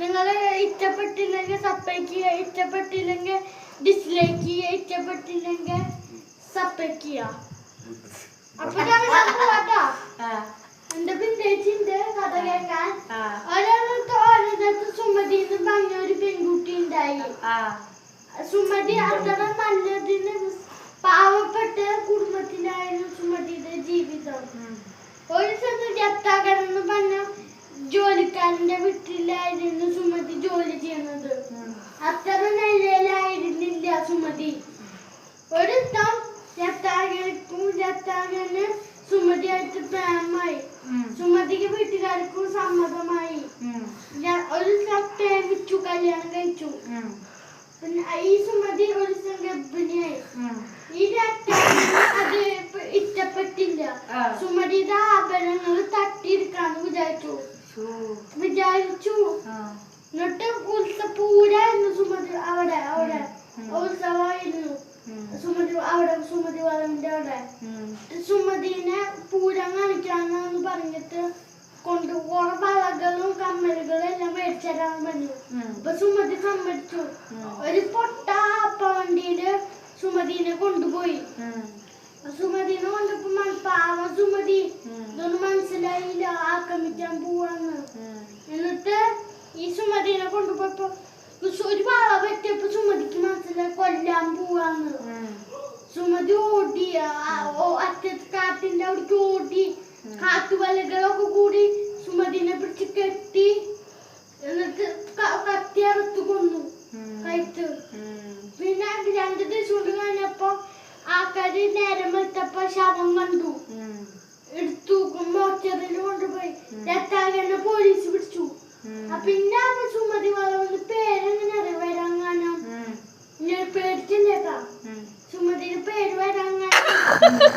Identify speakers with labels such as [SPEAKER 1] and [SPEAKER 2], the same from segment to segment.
[SPEAKER 1] നിങ്ങൾ ഇഷ്ടപ്പെട്ടില്ലെങ്കിൽ സബ്സ്ക്രൈബ് ചെയ്യുക, ഇഷ്ടപ്പെട്ടില്ലെങ്കിൽ ഡിസ്ലൈക്ക് ചെയ്യുക, ഇഷ്ടപ്പെട്ടില്ലെങ്കിൽ സബ്സ്ക്രൈബ് ചെയ്യുക. അപ്പൊ ഞാൻ പോവാട്ടോ. എന്റെ പിന്നേച്ചിന്റെ കഥ കേൾക്കാൻ ഒരിടത്ത് സുമതിന്ന് പറഞ്ഞ ഒരു പെൺകുട്ടി ഉണ്ടായി. സുമതി അത്ര നല്ലതിന് പാവപ്പെട്ട കുടുംബത്തിലായിരുന്നു സുമതിയുടെ ജീവിതം. ഒരു സ്ഥലത്ത് ജത്താകരൻ എന്ന് പറഞ്ഞ ജോലിക്കാരന്റെ വീട്ടിലായിരുന്നു സുമതി ജോലി ചെയ്യുന്നത്. അത്ര നിലയിലായിരുന്നില്ല സുമതി. ഒരു ദിവസം ജത്താകരന് സുമതിയായിട്ട് പ്രേമമായി. സുമതിക്ക് വീട്ടുകാർക്കും സമ്മതമായി. ഒരു പ്രേമിച്ചു, കല്യാണം കഴിച്ചു. പിന്നെ ഈ സുമതി ഒരു ഗർഭിണിയായി. ഈ അത് ഇഷ്ടപ്പെട്ടില്ല. സുമതിയുടെ ആഭരണങ്ങൾ തട്ടിയെടുക്കാന്ന് വിചാരിച്ചു. എന്നിട്ട് പൂരായിരുന്നു സുമതി അവിടെ ഉത്സവമായിരുന്നു. സുമതി വളവിന്റെ അവിടെ സുമതിനെ പൂരം കാണിക്കാന്ന് പറഞ്ഞിട്ട് കുറെ വളകളും കമ്മലുകളും എല്ലാം മേടിച്ചരാന്ന് പറഞ്ഞു. അപ്പൊ സുമതി സമ്മതിച്ചു. ഒരു പൊട്ട അപ്പവണ്ടിയില് സുമതിനെ കൊണ്ടുപോയി. സുമതിനെ കൊണ്ടപ്പോ പാവം സുമതി ഇതൊന്നും മനസ്സിലായില്ല, ആക്രമിക്കാൻ പോവാന്ന്. എന്നിട്ട് ഈ സുമതിനെ കൊണ്ടുപോയപ്പോ ഒരു വള പറ്റിയപ്പോ സുമതിക്ക് മനസ്സിലായി കൊല്ലാൻ പോവാന്ന്. സുമതി ഓടി, അറ്റത്ത് കാട്ടിന്റെ അവിടേക്ക് ഓടി. കാട്ടുവലകളൊക്കെ കൂടി സുമതിനെ പിടിച്ച് കെട്ടി എന്നിട്ട് കത്തി അറുത്ത് കൊന്നു കൈത്ത്. പിന്നെ 2 ദിവസം കൊണ്ട് കഴിഞ്ഞപ്പോ ആൾക്കാര് നേരം വെളുത്തപ്പോ ശവം കണ്ടു. എടുത്തു മോർച്ചറിയിൽ കൊണ്ടുപോയി. ജത്താകരനെ പോലീസ് പിടിച്ചു. പിന്നെ സുമതി വളവിന്റെ പേരെങ്ങനെ വരാങ്ങാനം പേടിച്ചില്ലേട്ടാ. സുമതിയുടെ പേര് വരാങ്ങാനം.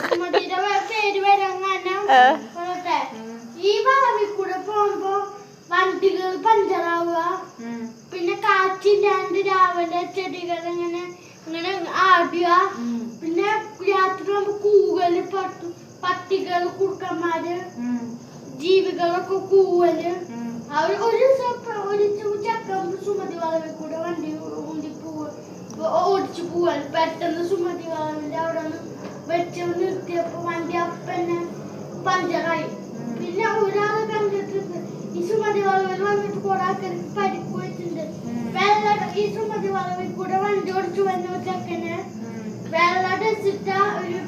[SPEAKER 1] സുമതിയുടെ പേര് വരാങ്ങാനം. ഈ വളവിൽ കൂടെ പോകുമ്പോ വണ്ടികൾ പഞ്ചറാവുക. പിന്നെ കാറ്റില്ലാണ്ട് രാവിലെ ചെടികൾ ഇങ്ങനെ ആടുക. പിന്നെ രാത്രി ആകുമ്പോ കൂവല് പട്ടികൾ, കുറുക്കന്മാര്, ജീവികളൊക്കെ കൂവല്. ഒരു ചക്കം സുമതി വളവിൽ കൂടെ വണ്ടി ഓടിച്ചു പോവാൻ. പെട്ടെന്ന് സുമതി വളവിന്റെ അവിടെ വെച്ച് നിർത്തിയപ്പോ വണ്ടി അപ്പന്നെ പഞ്ചറായി. പിന്നെ ഒരാളെ കണ്ടിട്ട് ഈ സുമതി വളവിൽ വന്നിട്ട് കുറെ ആൾക്കാർക്ക് പരിക്ക് വെച്ചിട്ടുണ്ട്. ഈ സുമതി വളവിൽ കൂടെ വണ്ടി ഓടിച്ചു വന്ന ചെക്കന് വെള്ള ഡ്രസ്സിട്ട ഒരു